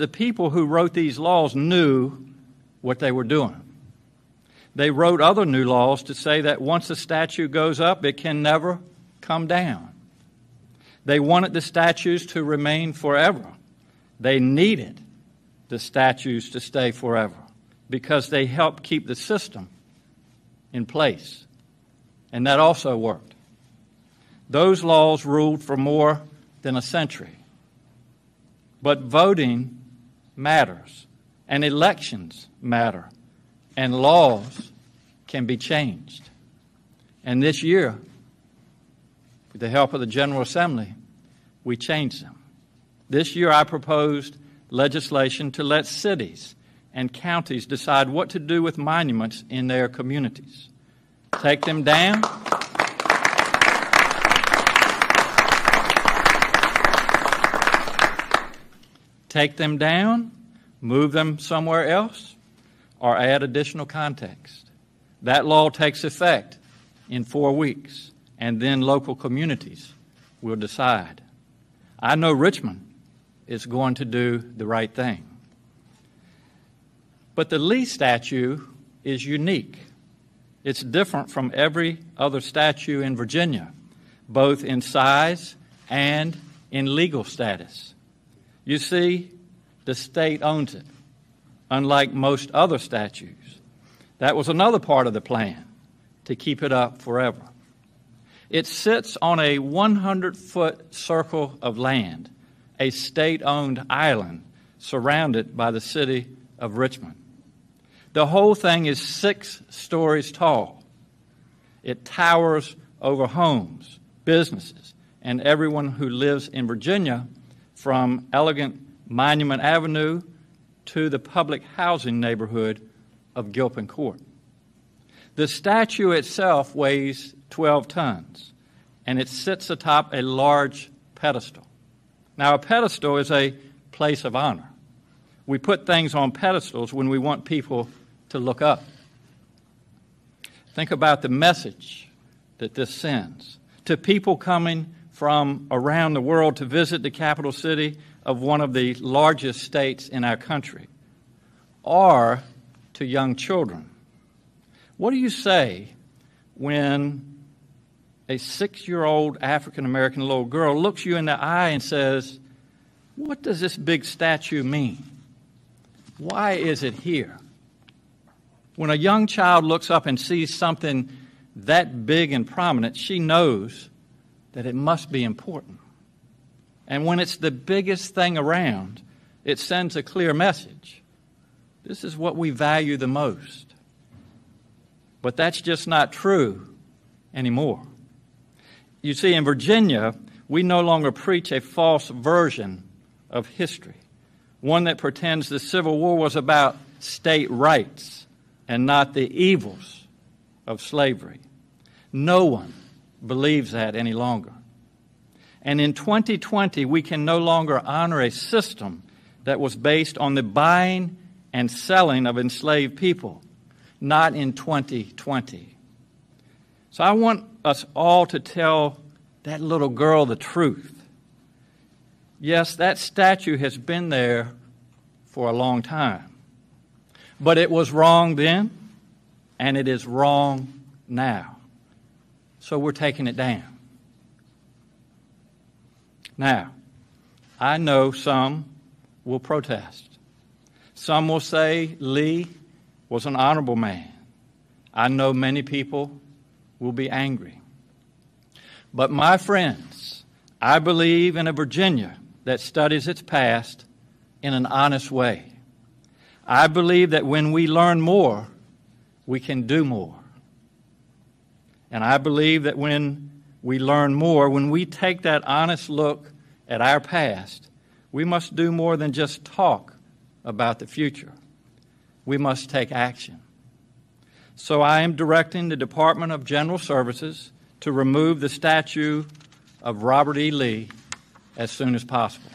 the people who wrote these laws knew what they were doing. They wrote other new laws to say that once a statue goes up, it can never come down. They wanted the statues to remain forever. They needed the statues to stay forever because they helped keep the system in place. And that also worked. Those laws ruled for more than a century. But voting matters, and elections matter, and laws can be changed. And this year, with the help of the General Assembly, we changed them. This year I proposed legislation to let cities and counties decide what to do with monuments in their communities. Take them down. Take them down, move them somewhere else, or add additional context. That law takes effect in 4 weeks, and then local communities will decide. I know Richmond is going to do the right thing. But the Lee statue is unique. It's different from every other statue in Virginia, both in size and in legal status. You see, the state owns it, unlike most other statues. That was another part of the plan, to keep it up forever. It sits on a 100-foot circle of land, a state-owned island surrounded by the city of Richmond. The whole thing is 6 stories tall. It towers over homes, businesses, and everyone who lives in Virginia, from elegant Monument Avenue to the public housing neighborhood of Gilpin Court. The statue itself weighs 12 tons, and it sits atop a large pedestal. Now, a pedestal is a place of honor. We put things on pedestals when we want people to look up. Think about the message that this sends to people coming from around the world to visit the capital city of one of the largest states in our country, or to young children. What do you say when a 6-year-old African-American little girl looks you in the eye and says, "What does this big statue mean? Why is it here?" When a young child looks up and sees something that big and prominent, she knows that it must be important. And when it's the biggest thing around, it sends a clear message. This is what we value the most. But that's just not true anymore. You see, in Virginia, we no longer preach a false version of history, one that pretends the Civil War was about state rights and not the evils of slavery. No one believes that any longer. And in 2020, we can no longer honor a system that was based on the buying and selling of enslaved people, not in 2020. So I want us all to tell that little girl the truth. Yes, that statue has been there for a long time, but it was wrong then, and it is wrong now. So we're taking it down. Now, I know some will protest. Some will say Lee was an honorable man. I know many people will be angry. But my friends, I believe in a Virginia that studies its past in an honest way. I believe that when we learn more, we can do more. And I believe that when we learn more, when we take that honest look at our past, we must do more than just talk about the future. We must take action. So I am directing the Department of General Services to remove the statue of Robert E. Lee as soon as possible.